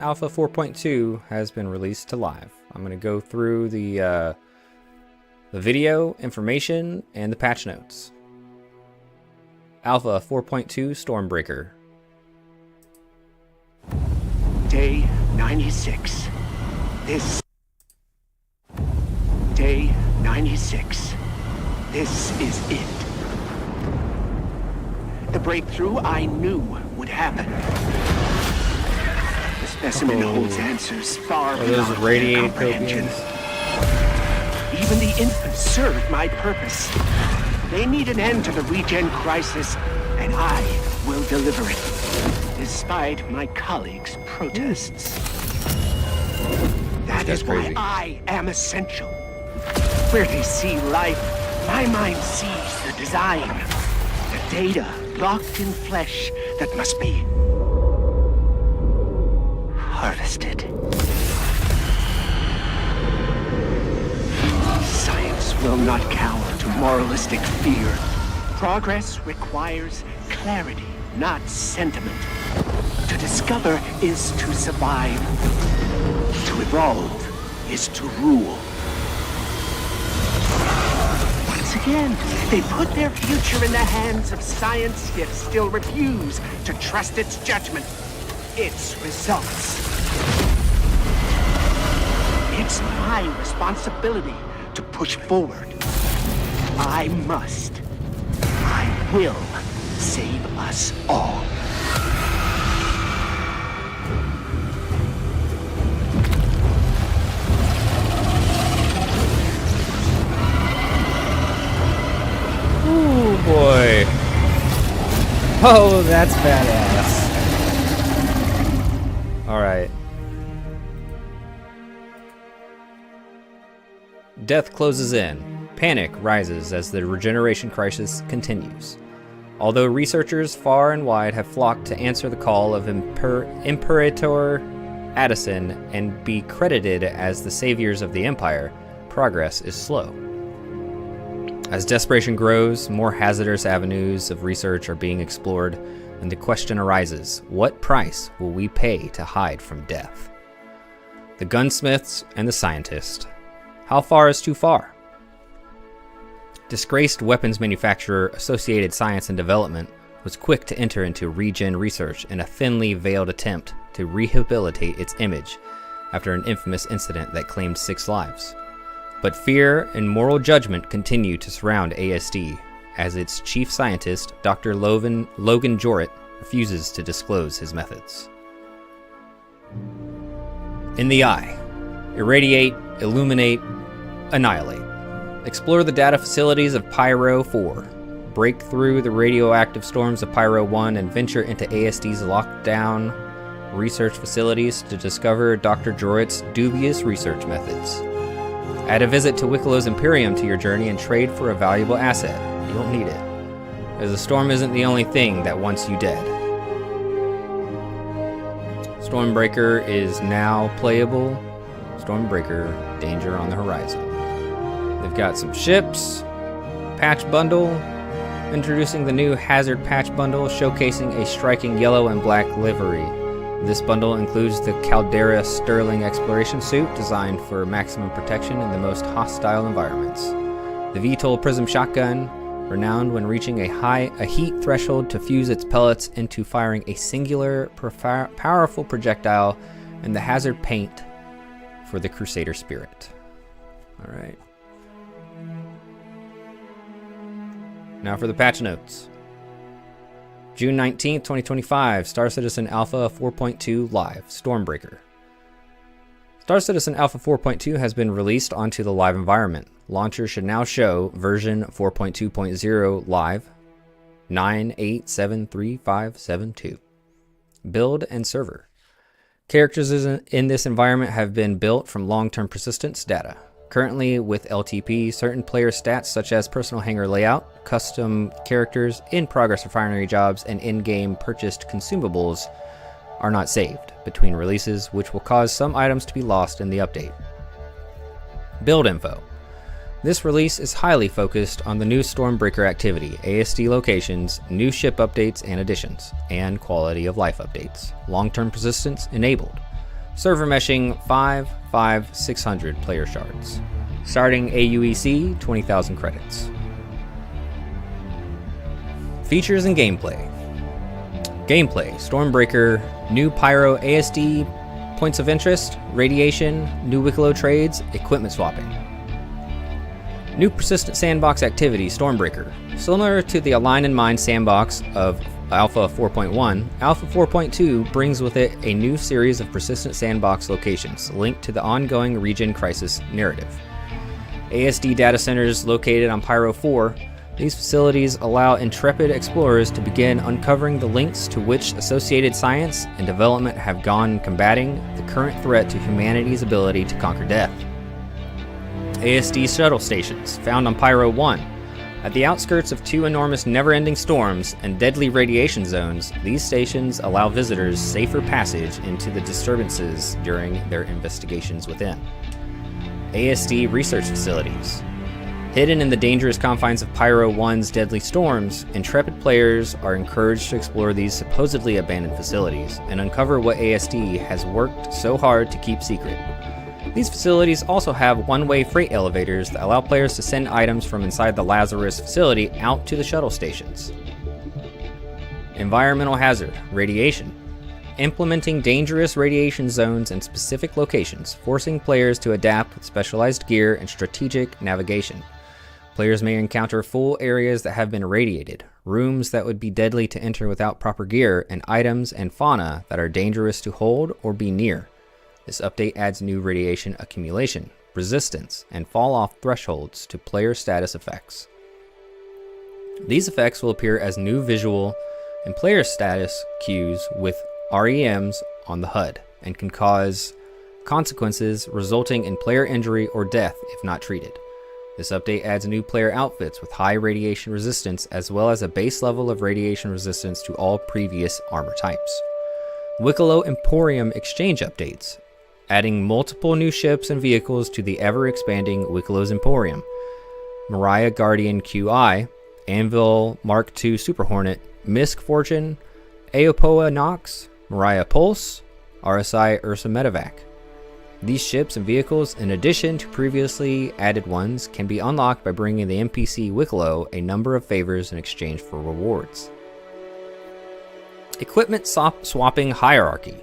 Alpha 4.2 has been released to live. I'm going to go through the video, information, and the patch notes. Alpha 4.2 Stormbreaker. Day 96. Day 96. This is it. The breakthrough I knew would happen. The specimen holds answers far beyond those radiated comprehension. copians. Even the infants served my purpose. They need an end to the regen crisis, and I will deliver it, despite my colleagues' protests. That is why I am essential. Where they see life, my mind sees the design. The data locked in flesh that must be harvested. Science will not cower to moralistic fear. Progress requires clarity, not sentiment. To discover is to survive. To evolve is to rule. Once again, they put their future in the hands of science, yet still refuse to trust its judgment, its results. It's my responsibility to push forward. I will save us all. Ooh, boy. Oh, that's badass. Alright. Death closes in. Panic rises as the regeneration crisis continues. Although researchers far and wide have flocked to answer the call of Imperator Addison and be credited as the saviors of the Empire, progress is slow. As desperation grows, more hazardous avenues of research are being explored, and the question arises, what price will we pay to hide from death? The gunsmiths and the scientist. How far is too far? Disgraced weapons manufacturer Associated Science and Development was quick to enter into regen research in a thinly veiled attempt to rehabilitate its image after an infamous incident that claimed 6 lives. But fear and moral judgment continue to surround ASD, as its chief scientist, Dr. Logan Jorrit, refuses to disclose his methods. In the Eye. Irradiate, illuminate, annihilate. Explore the data facilities of Pyro 4. Break through the radioactive storms of Pyro 1 and venture into ASD's lockdown research facilities to discover Dr. Jorrit's dubious research methods. Add a visit to Wicklow's Imperium to your journey and trade for a valuable asset. You don't need it, as the storm isn't the only thing that wants you dead. Stormbreaker is now playable. Stormbreaker, danger on the horizon. They've got some ships, patch bundle, introducing the new Hazard Patch Bundle, showcasing a striking yellow and black livery. This bundle includes the Caldera Sterling Exploration Suit, designed for maximum protection in the most hostile environments. The VTOL Prism Shotgun, renowned when reaching a heat threshold to fuse its pellets into firing a singular, powerful projectile, and the Hazard Paint for the Crusader Spirit. Alright. Now for the patch notes. June 19th, 2025, Star Citizen Alpha 4.2 Live, Stormbreaker. Star Citizen Alpha 4.2 has been released onto the live environment. Launcher should now show version 4.2.0 live 9873572. Build and server. Characters in this environment have been built from long-term persistence data. Currently, with LTP, certain player stats such as personal hangar layout, custom characters, in-progress refinery jobs, and in-game purchased consumables are not saved between releases, which will cause some items to be lost in the update. Build info. This release is highly focused on the new Stormbreaker activity, ASD locations, new ship updates and additions, and quality of life updates. Long-term persistence enabled. server meshing 600 player shards. Starting AUEC 20,000 credits. Features and gameplay. Gameplay, Stormbreaker, new Pyro ASD points of interest, radiation, new Wicklow trades, equipment swapping. New persistent sandbox activity, Stormbreaker. Similar to the Align and Mind sandbox of Alpha 4.1, Alpha 4.2 brings with it a new series of persistent sandbox locations linked to the ongoing region crisis narrative. ASD data centers located on Pyro 4, these facilities allow intrepid explorers to begin uncovering the links to which associated science and development have gone combating the current threat to humanity's ability to conquer death. ASD shuttle stations, found on Pyro 1. At the outskirts of two enormous never-ending storms and deadly radiation zones, these stations allow visitors safer passage into the disturbances during their investigations within. ASD research facilities. Hidden in the dangerous confines of Pyro 1's deadly storms, intrepid players are encouraged to explore these supposedly abandoned facilities and uncover what ASD has worked so hard to keep secret. These facilities also have one-way freight elevators that allow players to send items from inside the Lazarus facility out to the shuttle stations. Environmental hazard, radiation. Implementing dangerous radiation zones in specific locations, forcing players to adapt with specialized gear and strategic navigation. Players may encounter full areas that have been irradiated, rooms that would be deadly to enter without proper gear, and items and fauna that are dangerous to hold or be near. This update adds new radiation accumulation, resistance, and fall-off thresholds to player status effects. These effects will appear as new visual and player status cues with REMs on the HUD and can cause consequences resulting in player injury or death if not treated. This update adds new player outfits with high radiation resistance as well as a base level of radiation resistance to all previous armor types. Wicklow Emporium exchange updates, adding multiple new ships and vehicles to the ever-expanding Wicklow's Emporium. Mariah Guardian QI, Anvil Mark II Super Hornet, Misk Fortune, Aopoa Nox, Mariah Pulse, RSI Ursa Medevac. These ships and vehicles, in addition to previously added ones, can be unlocked by bringing the NPC Wicklow a number of favors in exchange for rewards. Equipment swapping hierarchy.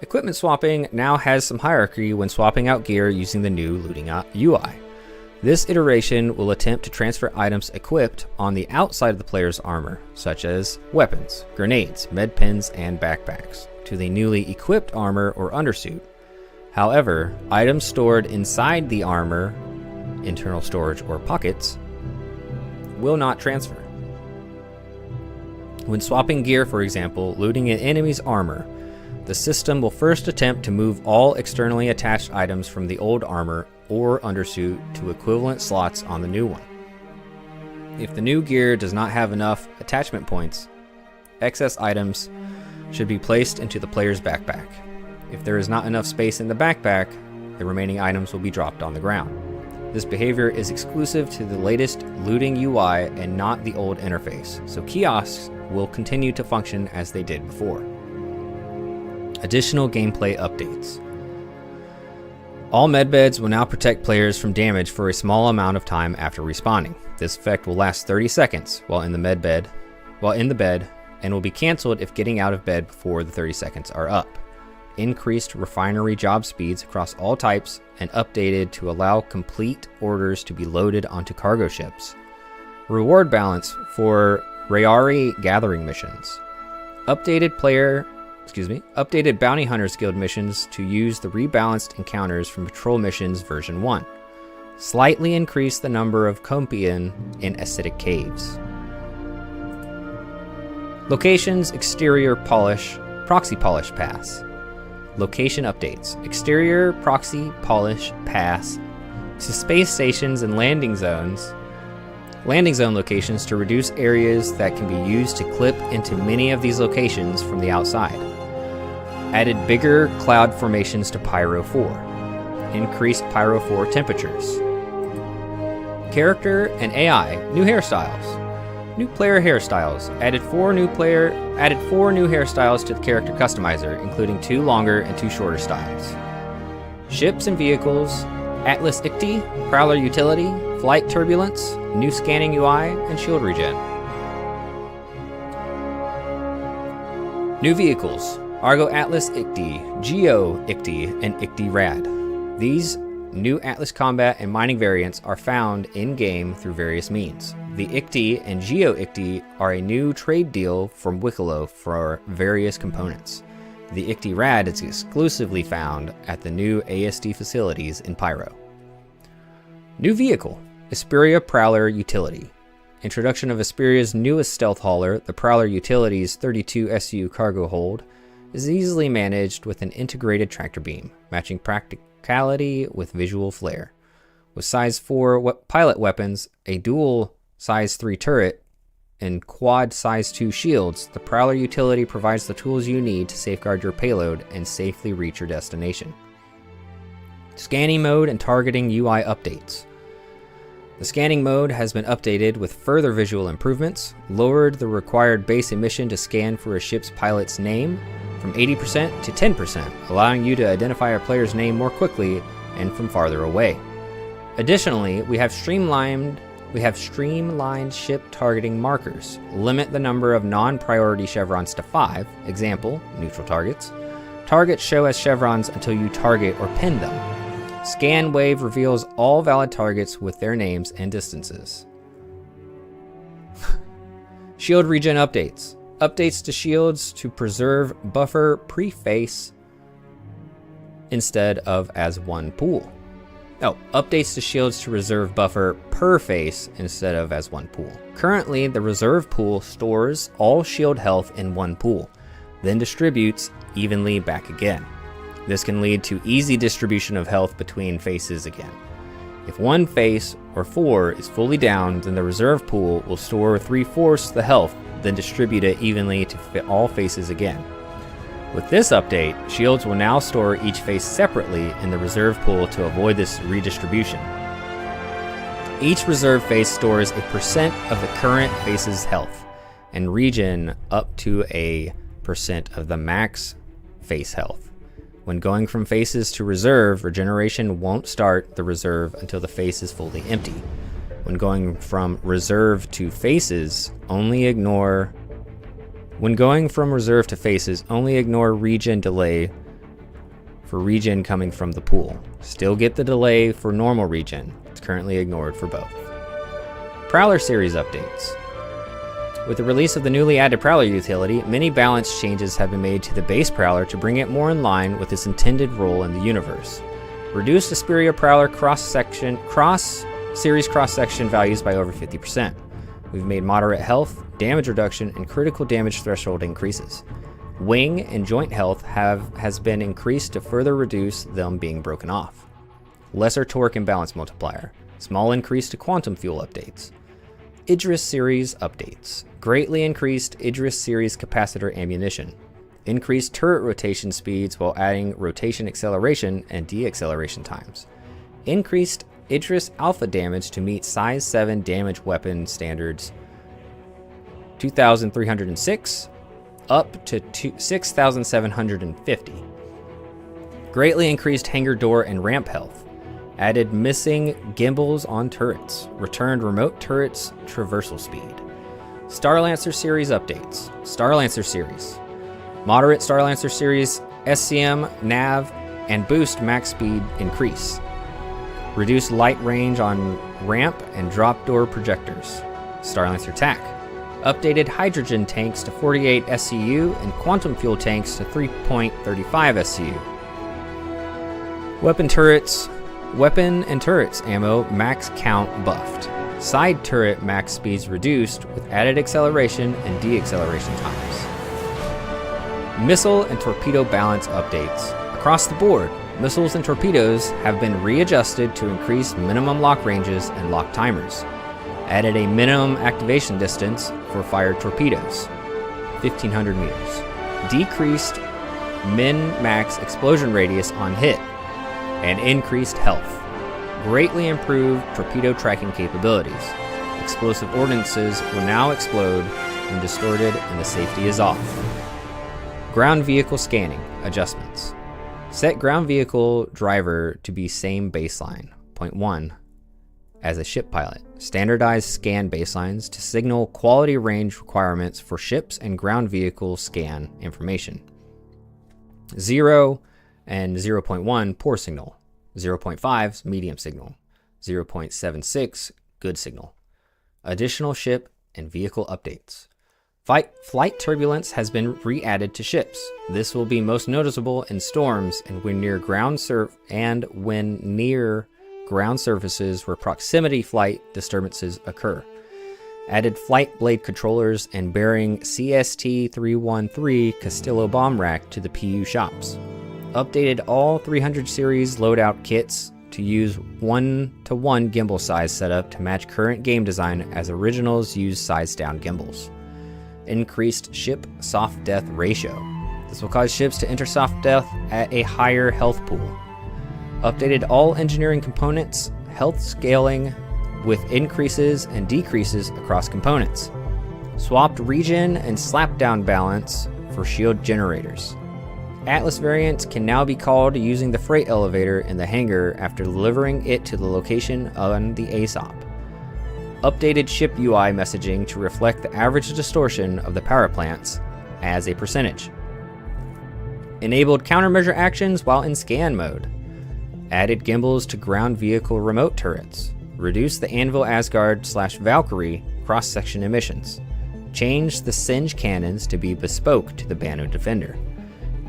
Equipment swapping now has some hierarchy when swapping out gear using the new looting UI. This iteration will attempt to transfer items equipped on the outside of the player's armor, such as weapons, grenades, med pens, and backpacks, to the newly equipped armor or undersuit. However, items stored inside the armor, internal storage, or pockets, will not transfer. When swapping gear, for example, looting an enemy's armor, the system will first attempt to move all externally attached items from the old armor or undersuit to equivalent slots on the new one. If the new gear does not have enough attachment points, excess items should be placed into the player's backpack. If there is not enough space in the backpack, the remaining items will be dropped on the ground. This behavior is exclusive to the latest looting UI and not the old interface, so kiosks will continue to function as they did before. Additional gameplay updates. All medbeds will now protect players from damage for a small amount of time after respawning. This effect will last 30 seconds while in the bed, and will be cancelled if getting out of bed before the 30 seconds are up. Increased refinery job speeds across all types and updated to allow complete orders to be loaded onto cargo ships. Reward balance for Rayari gathering missions. Updated Bounty Hunters Guild missions to use the rebalanced encounters from Patrol Missions version 1. Slightly increase the number of Compian in acidic caves. Locations, exterior polish, proxy polish pass. Location updates. Exterior proxy polish pass to space stations and landing zone locations to reduce areas that can be used to clip into many of these locations from the outside. Added bigger cloud formations to Pyro 4. Increased Pyro 4 temperatures. Character and AI, new hairstyles. New player hairstyles. Added four new hairstyles to the character customizer, including 2 longer and 2 shorter styles. Ships and vehicles. Atlas Icti, Prowler Utility, Flight Turbulence, new scanning UI, and shield regen. New vehicles. Argo Atlas Icti, Geo Icti, and Icti Rad. These new Atlas combat and mining variants are found in-game through various means. The Icti and Geo Icti are a new trade deal from Wicklow for various components. The Icti Rad is exclusively found at the new ASD facilities in Pyro. New vehicle, Asperia Prowler Utility. Introduction of Asperia's newest stealth hauler, the Prowler Utility's 32 SU cargo hold, is easily managed with an integrated tractor beam, matching practicality with visual flair. With size 4 pilot weapons, a dual size 3 turret, and quad size 2 shields, the Prowler Utility provides the tools you need to safeguard your payload and safely reach your destination. Scanning mode and targeting UI updates. The scanning mode has been updated with further visual improvements, lowered the required base emission to scan for a ship's pilot's name from 80% to 10%, allowing you to identify a player's name more quickly and from farther away. Additionally, we have streamlined ship targeting markers. Limit the number of non-priority chevrons to 5. Example, neutral targets. Targets show as chevrons until you target or pin them. Scan wave reveals all valid targets with their names and distances. Shield regen updates. Updates to shields to preserve buffer pre-face instead of as one pool. Updates to shields to reserve buffer per face instead of as one pool. Currently, the reserve pool stores all shield health in one pool, then distributes evenly back again. This can lead to easy distribution of health between faces again. If one face or 4 is fully down, then the reserve pool will store 3/4 the health, then distribute it evenly to fit all faces again. With this update, shields will now store each face separately in the reserve pool to avoid this redistribution. Each reserve face stores a percent of the current face's health, and regen up to a percent of the max face health. When going from faces to reserve, regeneration won't start the reserve until the face is fully empty. When going from reserve to faces, only ignore regen delay for regen coming from the pool. Still get the delay for normal regen. It's currently ignored for both. Prowler series updates. With the release of the newly added Prowler utility, many balance changes have been made to the base Prowler to bring it more in line with its intended role in the universe. Reduced Asperia Prowler series cross-section values by over 50%. We've made moderate health, damage reduction, and critical damage threshold increases. Wing and joint health has been increased to further reduce them being broken off. Lesser torque and balance multiplier. Small increase to quantum fuel updates. Idris series updates. Greatly increased Idris series capacitor ammunition. Increased turret rotation speeds while adding rotation acceleration and deacceleration times. Increased Idris alpha damage to meet size 7 damage weapon standards 2,306 up to 6,750. Greatly increased hangar door and ramp health. Added missing gimbals on turrets. Returned remote turrets traversal speed. Starlancer series updates. Starlancer series. Moderate Starlancer series SCM, nav, and boost max speed increase. Reduce light range on ramp and drop door projectors. Starlancer TAC. Updated hydrogen tanks to 48 SCU and quantum fuel tanks to 3.35 SCU. Weapon and turrets ammo max count buffed. Side turret max speeds reduced with added acceleration and deacceleration times. Missile and torpedo balance updates. Across the board, missiles and torpedoes have been readjusted to increase minimum lock ranges and lock timers. Added a minimum activation distance for fired torpedoes, 1,500 meters. Decreased min-max explosion radius on hit, and increased health. Greatly improved torpedo tracking capabilities. explosive ordnances will now explode when distorted and the safety is off. Ground vehicle scanning adjustments. Set ground vehicle driver to be same baseline, 0.1, as a ship pilot. Standardize scan baselines to signal quality range requirements for ships and ground vehicle scan information. 0 and 0.1 poor signal, 0.5 medium signal, 0.76 good signal. Additional ship and vehicle updates. Flight turbulence has been re-added to ships. This will be most noticeable in storms and when near ground surfaces where proximity flight disturbances occur. Added flight blade controllers and bearing CST-313 Castillo bomb rack to the PU shops. Updated all 300 series loadout kits to use 1-to-1 gimbal size setup to match current game design as originals use size down gimbals. Increased ship soft death ratio. This will cause ships to enter soft death at a higher health pool. Updated all engineering components, health scaling with increases and decreases across components. Swapped regen and slapdown balance for shield generators. Atlas variants can now be called using the freight elevator in the hangar after delivering it to the location on the ASOP. Updated ship UI messaging to reflect the average distortion of the power plants as a percentage. Enabled countermeasure actions while in scan mode. Added gimbals to ground vehicle remote turrets. Reduced the Anvil Asgard/Valkyrie cross-section emissions. Changed the Singe cannons to be bespoke to the Banu Defender.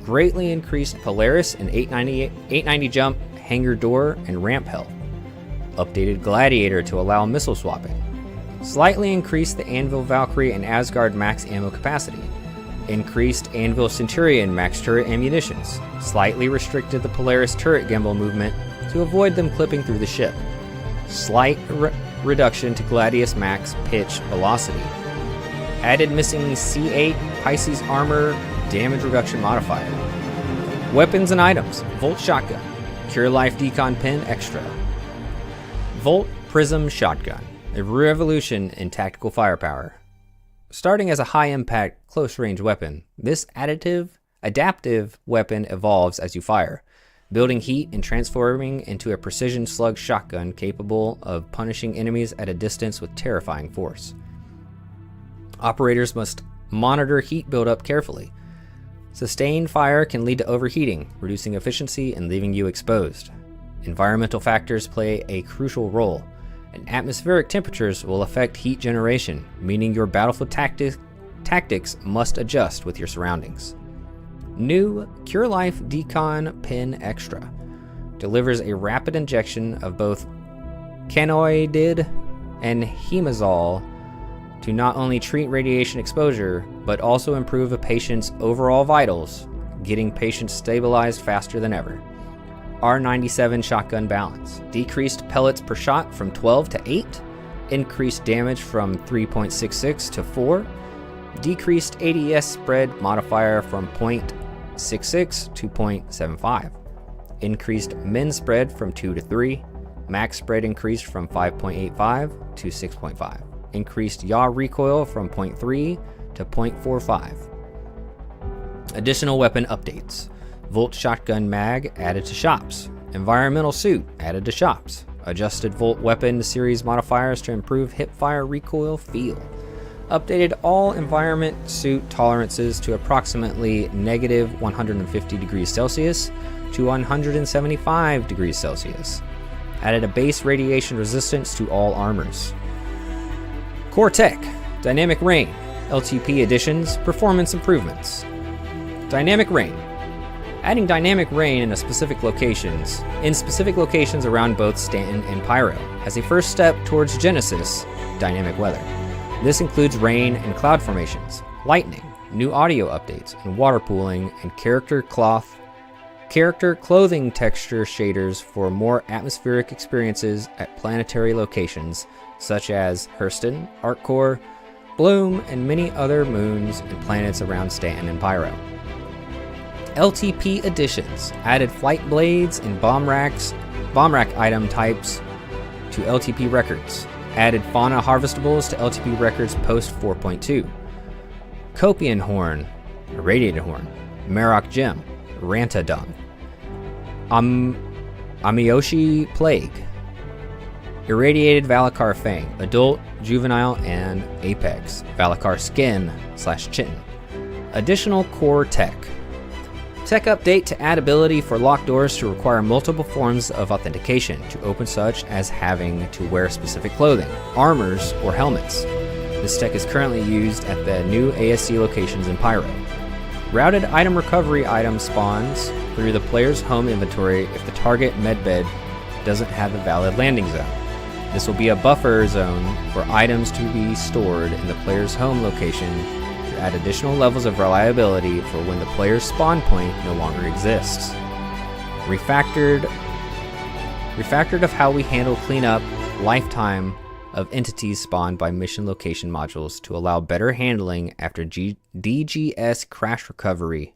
Greatly increased Polaris and 890 jump, hangar door, and ramp health. Updated Gladiator to allow missile swapping. Slightly increased the Anvil Valkyrie and Asgard max ammo capacity. Increased Anvil Centurion max turret ammunitions. Slightly restricted the Polaris turret gimbal movement to avoid them clipping through the ship. Slight reduction to Gladius max pitch velocity. Added missing C8 Pisces armor damage reduction modifier. Weapons and items. Volt shotgun. Cure Life Decon pin extra. Volt Prism shotgun. A revolution in tactical firepower. Starting as a high-impact, close-range weapon, this adaptive weapon evolves as you fire, building heat and transforming into a precision slug shotgun capable of punishing enemies at a distance with terrifying force. Operators must monitor heat buildup carefully. Sustained fire can lead to overheating, reducing efficiency and leaving you exposed. Environmental factors play a crucial role, and atmospheric temperatures will affect heat generation, meaning your battlefield tactics must adjust with your surroundings. New Cure Life Decon Pin Extra delivers a rapid injection of both canoidid and hemazole to not only treat radiation exposure, but also improve a patient's overall vitals, getting patients stabilized faster than ever. R97 shotgun balance. Decreased pellets per shot from 12 to 8. Increased damage from 3.66 to 4. Decreased ADS spread modifier from 0.66 to 0.75. Increased min spread from 2 to 3. Max spread increased from 5.85 to 6.5. Increased yaw recoil from 0.3 to 0.45. Additional weapon updates. Volt shotgun mag added to shops. Environmental suit added to shops. Adjusted Volt weapon series modifiers to improve hipfire recoil feel. Updated all environment suit tolerances to approximately negative 150 degrees Celsius to 175 degrees Celsius. Added a base radiation resistance to all armors. Core Tech, Dynamic Rain, LTP additions, performance improvements. Dynamic Rain. Adding dynamic rain in specific locations around both Stanton and Pyro as a first step towards Genesis dynamic weather. This includes rain and cloud formations, lightning, new audio updates, and water pooling, and character clothing texture shaders for more atmospheric experiences at planetary locations such as Hurston, Arccore, Bloom, and many other moons and planets around Stanton and Pyro. LTP additions added flight blades and bomb rack item types to LTP records. Added fauna harvestables to LTP records post 4.2. Copian horn, irradiated horn, Marok gem, Ranta dung. Amiyoshi plague. Irradiated Valakar fang, adult, juvenile, and apex. Valakar skin / chitin. Additional core tech. Tech update to add ability for locked doors to require multiple forms of authentication to open, such as having to wear specific clothing, armors, or helmets. This tech is currently used at the new ASC locations in Pyro. Routed item recovery item spawns through the player's home inventory if the target medbed doesn't have a valid landing zone. This will be a buffer zone for items to be stored in the player's home location to add additional levels of reliability for when the player's spawn point no longer exists. Refactored of how we handle cleanup, lifetime of entities spawned by mission location modules to allow better handling after DGS crash recovery.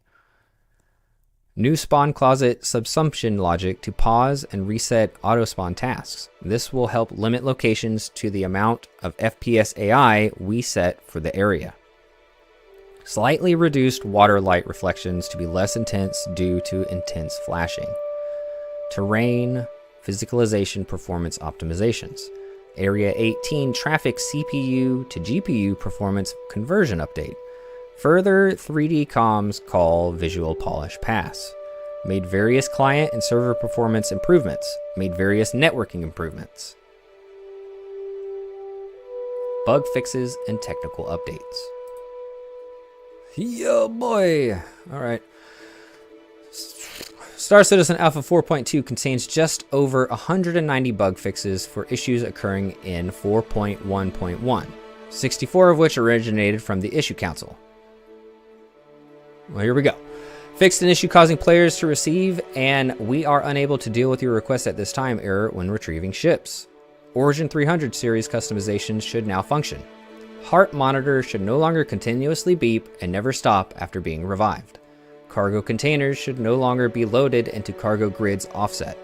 New spawn closet subsumption logic to pause and reset auto spawn tasks. This will help limit locations to the amount of FPS AI we set for the area. Slightly reduced water light reflections to be less intense due to intense flashing. Terrain physicalization performance optimizations. Area 18 traffic CPU to GPU performance conversion update. Further 3D comms call visual polish pass. Made various client and server performance improvements. Made various networking improvements. Bug fixes and technical updates. Yo boy! Alright. Star Citizen Alpha 4.2 contains just over 190 bug fixes for issues occurring in 4.1.1, 64 of which originated from the Issue Council. Well, here we go. Fixed an issue causing players to receive and "we are unable to deal with your request at this time" error when retrieving ships. Origin 300 series customizations should now function. Heart monitor should no longer continuously beep and never stop after being revived. Cargo containers should no longer be loaded into cargo grids offset.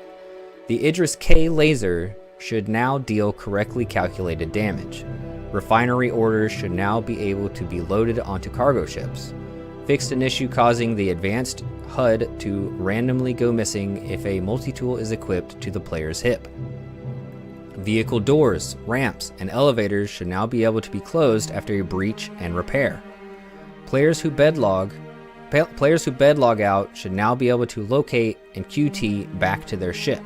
The Idris K laser should now deal correctly calculated damage. Refinery orders should now be able to be loaded onto cargo ships. Fixed an issue causing the advanced HUD to randomly go missing if a multi-tool is equipped to the player's hip. Vehicle doors, ramps, and elevators should now be able to be closed after a breach and repair. Players who bed log out should now be able to locate and QT back to their ship.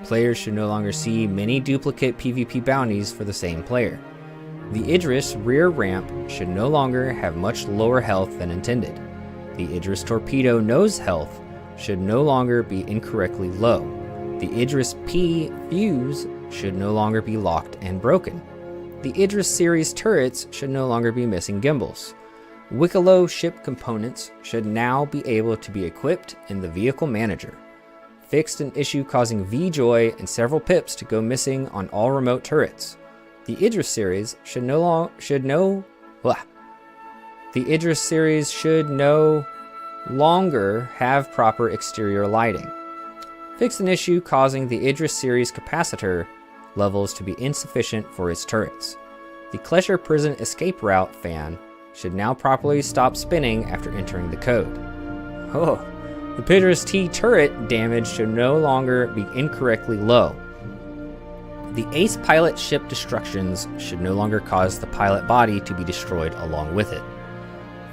Players should no longer see many duplicate PvP bounties for the same player. The Idris rear ramp should no longer have much lower health than intended. The Idris torpedo nose health should no longer be incorrectly low. The Idris P fuse should no longer be locked and broken. The Idris series turrets should no longer be missing gimbals. Wicklow ship components should now be able to be equipped in the vehicle manager. Fixed an issue causing VJoy and several pips to go missing on all remote turrets. The Idris series should no longer have proper exterior lighting. Fixed an issue causing the Idris series capacitor levels to be insufficient for its turrets. The Klesher prison escape route fan should now properly stop spinning after entering the code. Oh, the Idris T turret damage should no longer be incorrectly low. The Ace pilot ship destructions should no longer cause the pilot body to be destroyed along with it.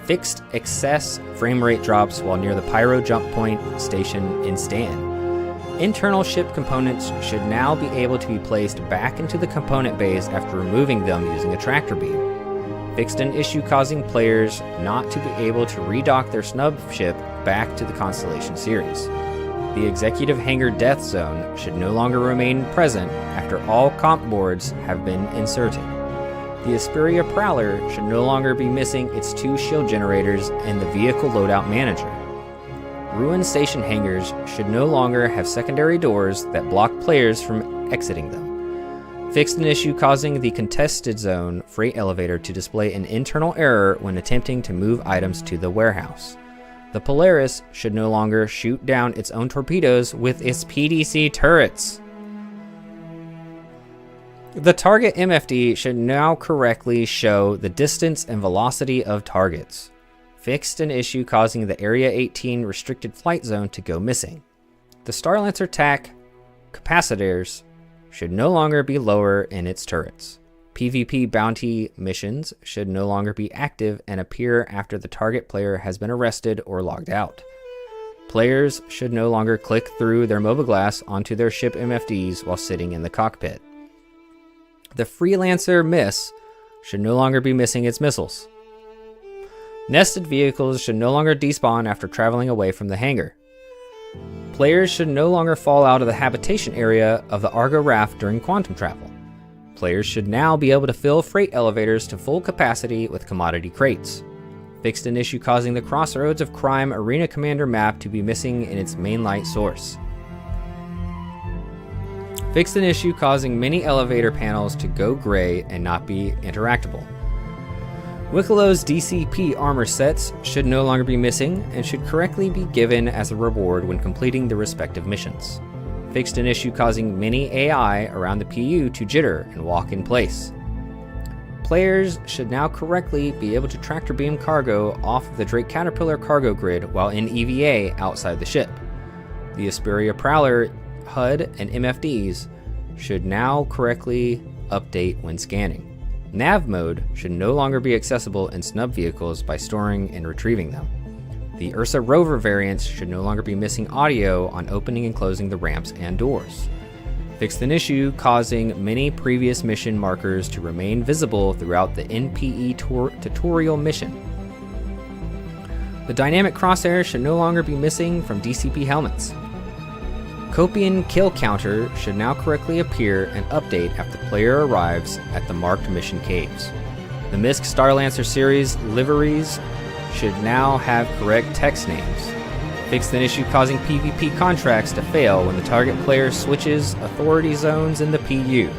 Fixed excess frame rate drops while near the Pyro jump point station in Stan. Internal ship components should now be able to be placed back into the component bays after removing them using a tractor beam. Fixed an issue causing players not to be able to redock their snub ship back to the Constellation series. The Executive Hangar Death Zone should no longer remain present after all comp boards have been inserted. The Asperia Prowler should no longer be missing its 2 shield generators and the Vehicle Loadout Manager. Ruin Station hangars should no longer have secondary doors that block players from exiting them. Fixed an issue causing the Contested Zone freight elevator to display an internal error when attempting to move items to the warehouse. The Polaris should no longer shoot down its own torpedoes with its PDC turrets. The target MFD should now correctly show the distance and velocity of targets. Fixed an issue causing the Area 18 restricted flight zone to go missing. The Starlancer TAC capacitors should no longer be lower in its turrets. PvP bounty missions should no longer be active and appear after the target player has been arrested or logged out. Players should no longer click through their mobiGlas onto their ship MFDs while sitting in the cockpit. The Freelancer Miss should no longer be missing its missiles. Nested vehicles should no longer despawn after traveling away from the hangar. Players should no longer fall out of the habitation area of the Argo Raft during quantum travel. Players should now be able to fill freight elevators to full capacity with commodity crates. Fixed an issue causing the Crossroads of Crime Arena Commander map to be missing in its main light source. Fixed an issue causing many elevator panels to go gray and not be interactable. Wicklo's DCP armor sets should no longer be missing and should correctly be given as a reward when completing the respective missions. Fixed an issue causing many AI around the PU to jitter and walk in place. Players should now correctly be able to tractor beam cargo off of the Drake Caterpillar cargo grid while in EVA outside the ship. The Asperia Prowler HUD and MFDs should now correctly update when scanning. Nav mode should no longer be accessible in snub vehicles by storing and retrieving them. The Ursa Rover variants should no longer be missing audio on opening and closing the ramps and doors. Fixed an issue causing many previous mission markers to remain visible throughout the NPE tutorial mission. The dynamic crosshair should no longer be missing from DCP helmets. Copian kill counter should now correctly appear and update after the player arrives at the marked mission caves. The MISC Starlancer series liveries should now have correct text names. Fixed an issue causing PvP contracts to fail when the target player switches authority zones in the PU.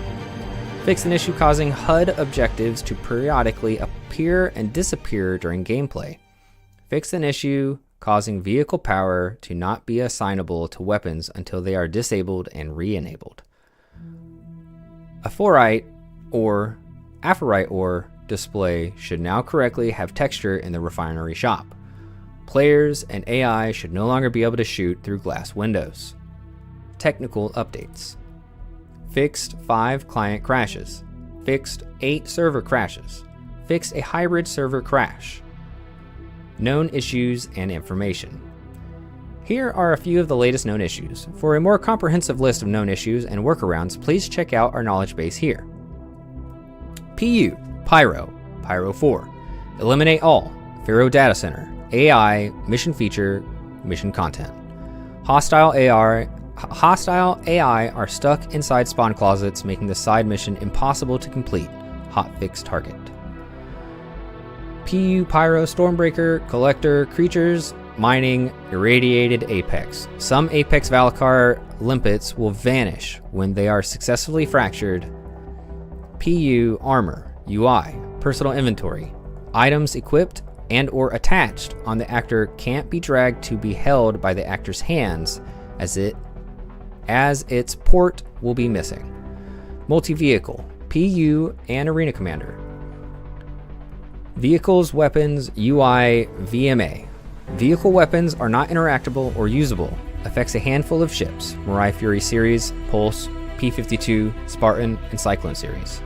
Fixed an issue causing HUD objectives to periodically appear and disappear during gameplay. Fixed an issue causing vehicle power to not be assignable to weapons until they are disabled and re-enabled. Aphorite or Aphorite ore display should now correctly have texture in the refinery shop. Players and AI should no longer be able to shoot through glass windows. Technical updates. Fixed 5 client crashes. Fixed 8 server crashes. Fixed a hybrid server crash. Known issues and information. Here are a few of the latest known issues. For a more comprehensive list of known issues and workarounds, please check out our knowledge base here. PU, Pyro, Pyro 4, Eliminate All, Faro Data Center, AI, Mission Feature, Mission Content. Hostile AI are stuck inside spawn closets, making the side mission impossible to complete. Hotfix target. PU Pyro Stormbreaker Collector Creatures Mining Irradiated Apex. Some Apex Valakar limpets will vanish when they are successfully fractured. PU Armor UI Personal Inventory. Items equipped and or attached on the actor can't be dragged to be held by the actor's hands as its port will be missing. Multi-vehicle PU and Arena Commander. Vehicles, Weapons, UI, VMA. Vehicle weapons are not interactable or usable. Affects a handful of ships. Mirai Fury series, Pulse, P-52, Spartan, and Cyclone series.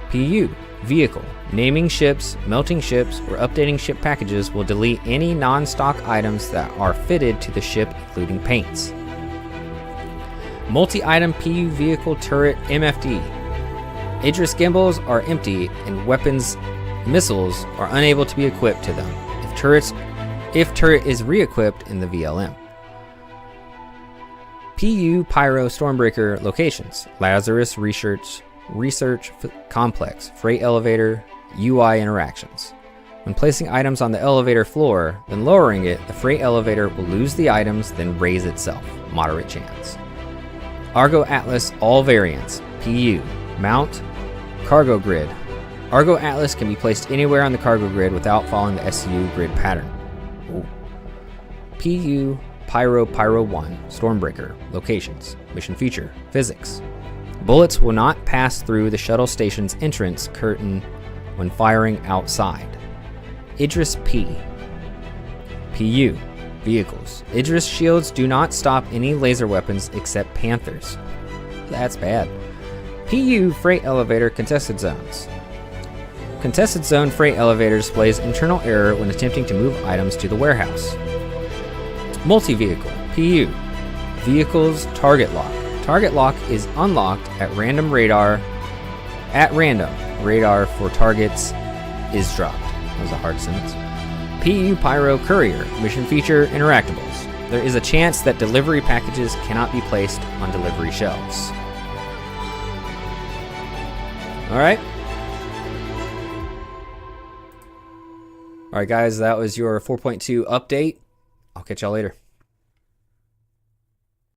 PU, Vehicle. Naming ships, melting ships, or updating ship packages will delete any non-stock items that are fitted to the ship, including paints. Multi-item PU Vehicle Turret MFD. Idris gimbals are empty and weapons missiles are unable to be equipped to them if turret is re-equipped in the VLM. PU Pyro Stormbreaker locations. Lazarus Research Complex, Freight Elevator, UI interactions. When placing items on the elevator floor, then lowering it, the freight elevator will lose the items, then raise itself. Moderate chance. Argo Atlas all variants. PU Mount Cargo Grid. Argo Atlas can be placed anywhere on the cargo grid without following the SCU grid pattern. Ooh. PU Pyro 1 Stormbreaker locations. Mission feature. Physics. Bullets will not pass through the shuttle station's entrance curtain when firing outside. Idris P. PU. Vehicles. Idris shields do not stop any laser weapons except Panthers. That's bad. PU freight elevator contested zones. Contested zone freight elevator displays internal error when attempting to move items to the warehouse. Multi-vehicle. PU. Vehicles target lock. Target lock is unlocked at random radar. At random, radar for targets is dropped. That was a hard sentence. PU Pyro Courier. Mission feature interactables. There is a chance that delivery packages cannot be placed on delivery shelves. Alright. Alright guys, that was your 4.2 update. I'll catch y'all later.